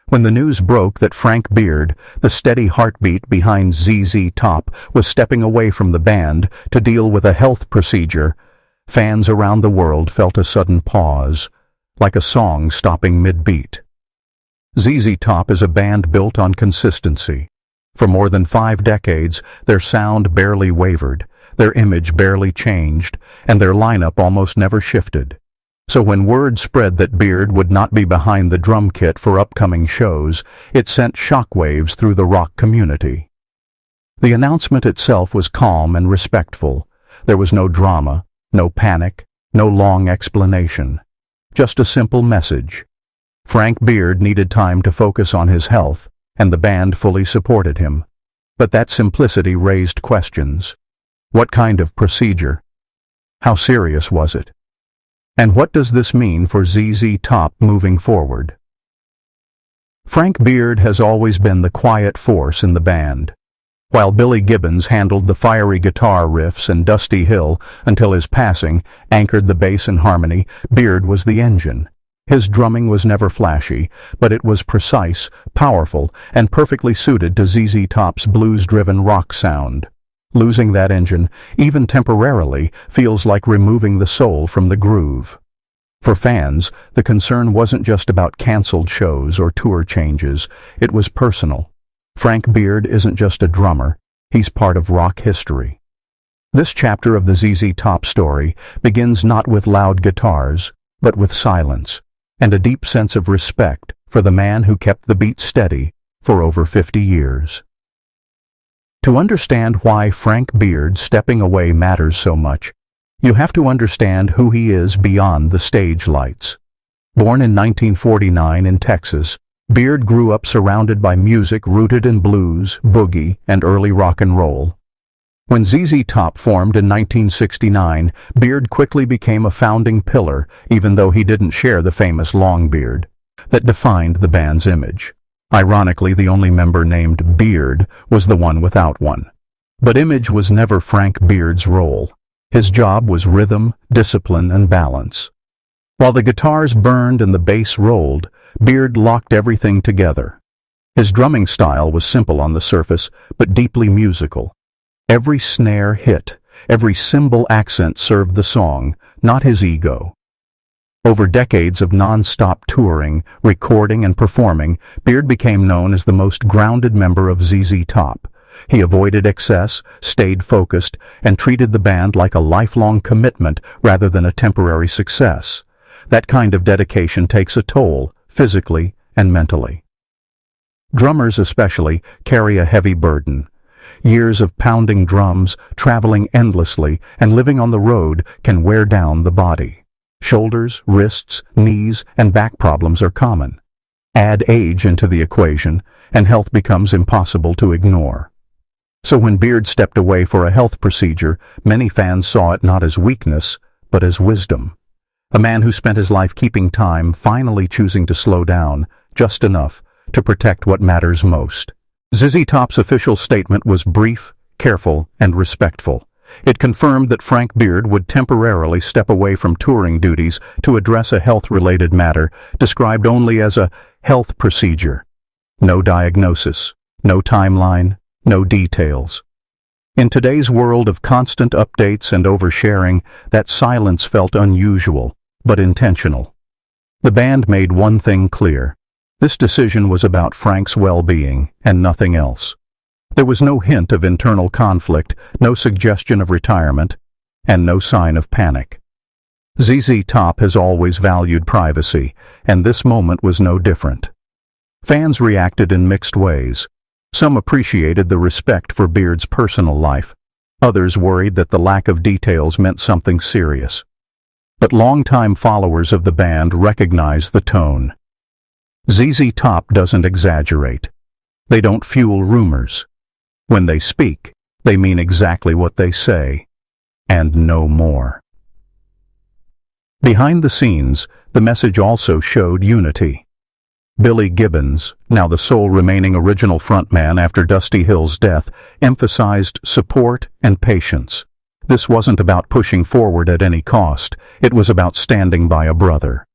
When the news broke that Frank Beard, the steady heartbeat behind ZZ Top, was stepping away from the band to deal with a health procedure, fans around the world felt a sudden pause, like a song stopping mid-beat. ZZ Top is a band built on consistency. For more than 5 decades, their sound barely wavered, their image barely changed, and their lineup almost never shifted. So when word spread that Beard would not be behind the drum kit for upcoming shows, it sent shockwaves through the rock community. The announcement itself was calm and respectful. There was no drama, no panic, no long explanation. Just a simple message. Frank Beard needed time to focus on his health, and the band fully supported him. But that simplicity raised questions. What kind of procedure? How serious was it? And what does this mean for ZZ Top moving forward? Frank Beard has always been the quiet force in the band. While Billy Gibbons handled the fiery guitar riffs and Dusty Hill, until his passing, anchored the bass and harmony, Beard was the engine. His drumming was never flashy, but it was precise, powerful, and perfectly suited to ZZ Top's blues-driven rock sound. Losing that engine, even temporarily, feels like removing the soul from the groove. For fans, the concern wasn't just about canceled shows or tour changes, it was personal. Frank Beard isn't just a drummer, he's part of rock history. This chapter of the ZZ Top story begins not with loud guitars, but with silence, and a deep sense of respect for the man who kept the beat steady for over 50 years. To understand why Frank Beard stepping away matters so much, you have to understand who he is beyond the stage lights. Born in 1949 in Texas, Beard grew up surrounded by music rooted in blues, boogie, and early rock and roll. When ZZ Top formed in 1969, Beard quickly became a founding pillar, even though he didn't share the famous long beard that defined the band's image. Ironically, the only member named Beard was the one without one. But image was never Frank Beard's role. His job was rhythm, discipline, and balance. While the guitars burned and the bass rolled, Beard locked everything together. His drumming style was simple on the surface, but deeply musical. Every snare hit, every cymbal accent served the song, not his ego. Over decades of non-stop touring, recording, and performing, Beard became known as the most grounded member of ZZ Top. He avoided excess, stayed focused, and treated the band like a lifelong commitment rather than a temporary success. That kind of dedication takes a toll, physically and mentally. Drummers especially carry a heavy burden. Years of pounding drums, traveling endlessly, and living on the road can wear down the body. Shoulders, wrists, knees, and back problems are common. Add age into the equation, and health becomes impossible to ignore. So when Beard stepped away for a health procedure, many fans saw it not as weakness, but as wisdom. A man who spent his life keeping time, finally choosing to slow down, just enough, to protect what matters most. ZZ Top's official statement was brief, careful, and respectful. It confirmed that Frank Beard would temporarily step away from touring duties to address a health-related matter described only as a health procedure. No diagnosis, no timeline, no details. In today's world of constant updates and oversharing, that silence felt unusual, but intentional. The band made one thing clear. This decision was about Frank's well-being and nothing else. There was no hint of internal conflict, no suggestion of retirement, and no sign of panic. ZZ Top has always valued privacy, and this moment was no different. Fans reacted in mixed ways. Some appreciated the respect for Beard's personal life. Others worried that the lack of details meant something serious. But longtime followers of the band recognized the tone. ZZ Top doesn't exaggerate. They don't fuel rumors. When they speak, they mean exactly what they say, and no more. Behind the scenes, the message also showed unity. Billy Gibbons, now the sole remaining original frontman after Dusty Hill's death, emphasized support and patience. This wasn't about pushing forward at any cost, it was about standing by a brother.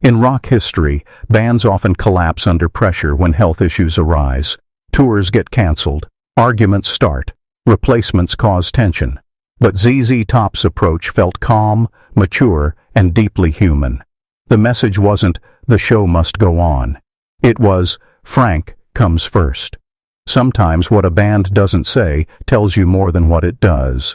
In rock history, bands often collapse under pressure when health issues arise. Tours get canceled, arguments start, replacements cause tension. But ZZ Top's approach felt calm, mature, and deeply human. The message wasn't, "the show must go on." It was, "Frank comes first." Sometimes what a band doesn't say tells you more than what it does.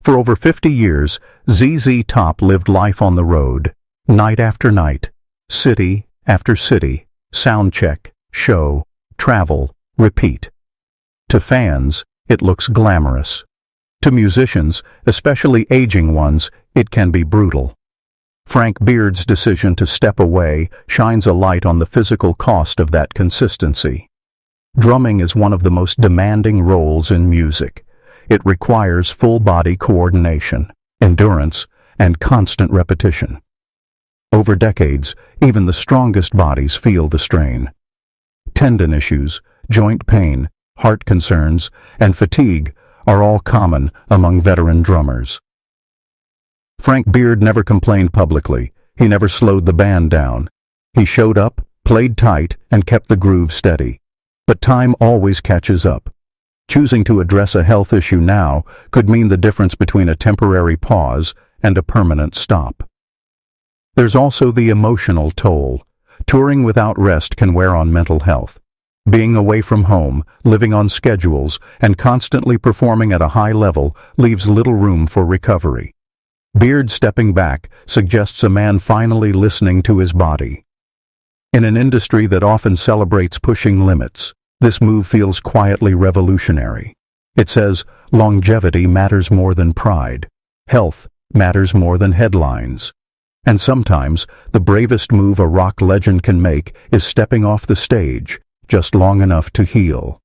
For over 50 years, ZZ Top lived life on the road, night after night, city after city, sound check, show, travel, repeat. To fans, it looks glamorous. To musicians, especially aging ones, it can be brutal. Frank Beard's decision to step away shines a light on the physical cost of that consistency. Drumming is one of the most demanding roles in music. It requires full-body coordination, endurance, and constant repetition. Over decades, even the strongest bodies feel the strain. Tendon issues, joint pain, heart concerns, and fatigue are all common among veteran drummers. Frank Beard never complained publicly. He never slowed the band down. He showed up, played tight, and kept the groove steady. But time always catches up. Choosing to address a health issue now could mean the difference between a temporary pause and a permanent stop. There's also the emotional toll. Touring without rest can wear on mental health. Being away from home, living on schedules, and constantly performing at a high level leaves little room for recovery. Beard stepping back suggests a man finally listening to his body. In an industry that often celebrates pushing limits, this move feels quietly revolutionary. It says, longevity matters more than pride. Health matters more than headlines. And sometimes, the bravest move a rock legend can make is stepping off the stage, just long enough to heal.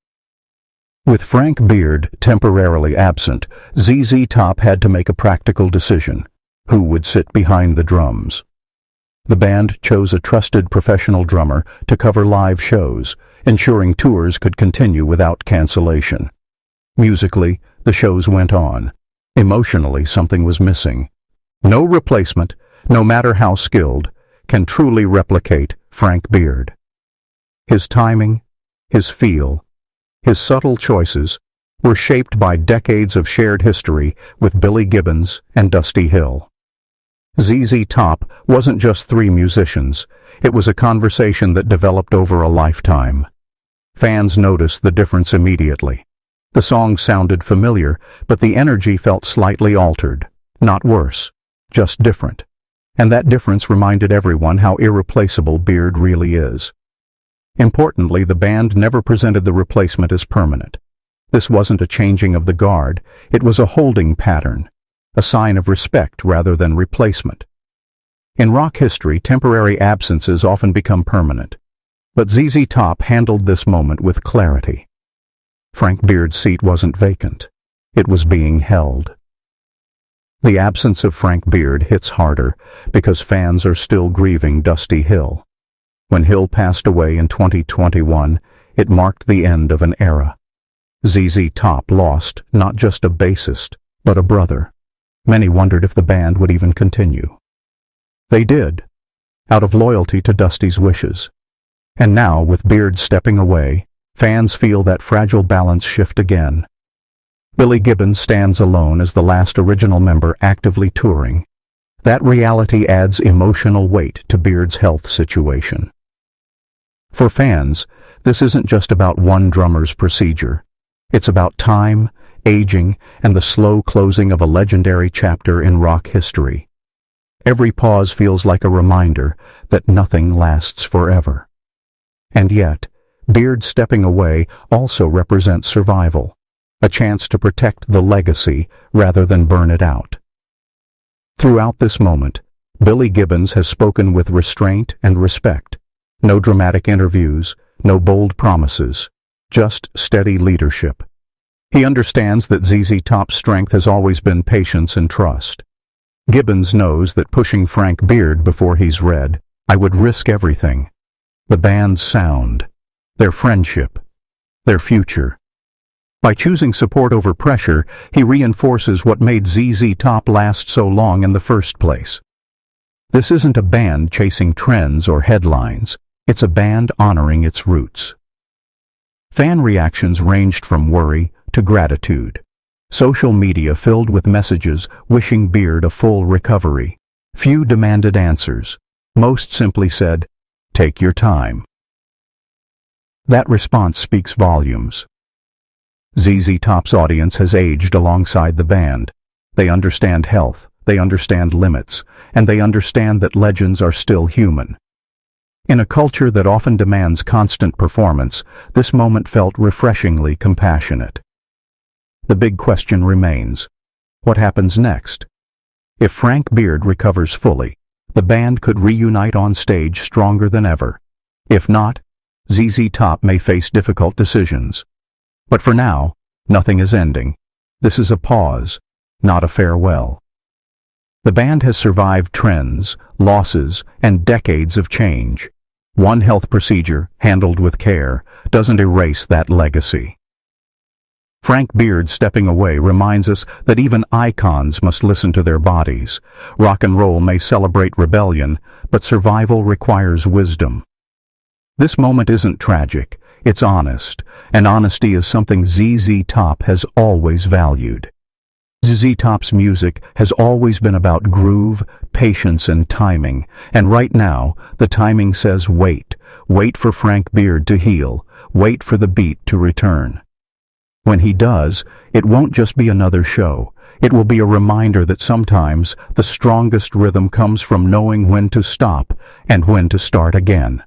With Frank Beard temporarily absent, ZZ Top had to make a practical decision. Who would sit behind the drums? The band chose a trusted professional drummer to cover live shows, ensuring tours could continue without cancellation. Musically, the shows went on. Emotionally, something was missing. No replacement, no matter how skilled, can truly replicate Frank Beard. His timing, his feel, his subtle choices were shaped by decades of shared history with Billy Gibbons and Dusty Hill. ZZ Top wasn't just three musicians, it was a conversation that developed over a lifetime. Fans noticed the difference immediately. The songs sounded familiar, but the energy felt slightly altered. Not worse, just different. And that difference reminded everyone how irreplaceable Beard really is. Importantly, the band never presented the replacement as permanent. This wasn't a changing of the guard, it was a holding pattern, a sign of respect rather than replacement. In rock history, temporary absences often become permanent. But ZZ Top handled this moment with clarity. Frank Beard's seat wasn't vacant. It was being held. The absence of Frank Beard hits harder because fans are still grieving Dusty Hill. When Hill passed away in 2021, it marked the end of an era. ZZ Top lost not just a bassist, but a brother. Many wondered if the band would even continue. They did, out of loyalty to Dusty's wishes. And now, with Beard stepping away, fans feel that fragile balance shift again. Billy Gibbons stands alone as the last original member actively touring. That reality adds emotional weight to Beard's health situation. For fans, this isn't just about one drummer's procedure. It's about time, aging, and the slow closing of a legendary chapter in rock history. Every pause feels like a reminder that nothing lasts forever. And yet, Beard stepping away also represents survival, a chance to protect the legacy rather than burn it out. Throughout this moment, Billy Gibbons has spoken with restraint and respect. No dramatic interviews, no bold promises, just steady leadership. He understands that ZZ Top's strength has always been patience and trust. Gibbons knows that pushing Frank Beard before he's read, I would risk everything. The band's sound, their friendship, their future. By choosing support over pressure, he reinforces what made ZZ Top last so long in the first place. This isn't a band chasing trends or headlines. It's a band honoring its roots. Fan reactions ranged from worry to gratitude. Social media filled with messages wishing Beard a full recovery. Few demanded answers. Most simply said, "Take your time." That response speaks volumes. ZZ Top's audience has aged alongside the band. They understand health, they understand limits, and they understand that legends are still human. In a culture that often demands constant performance, this moment felt refreshingly compassionate. The big question remains: what happens next? If Frank Beard recovers fully, the band could reunite on stage stronger than ever. If not, ZZ Top may face difficult decisions. But for now, nothing is ending. This is a pause, not a farewell. The band has survived trends, losses, and decades of change. One health procedure, handled with care, doesn't erase that legacy. Frank Beard stepping away reminds us that even icons must listen to their bodies. Rock and roll may celebrate rebellion, but survival requires wisdom. This moment isn't tragic, it's honest, and honesty is something ZZ Top has always valued. ZZ Top's music has always been about groove, patience, and timing, and right now, the timing says wait. Wait for Frank Beard to heal. Wait for the beat to return. When he does, it won't just be another show. It will be a reminder that sometimes the strongest rhythm comes from knowing when to stop and when to start again.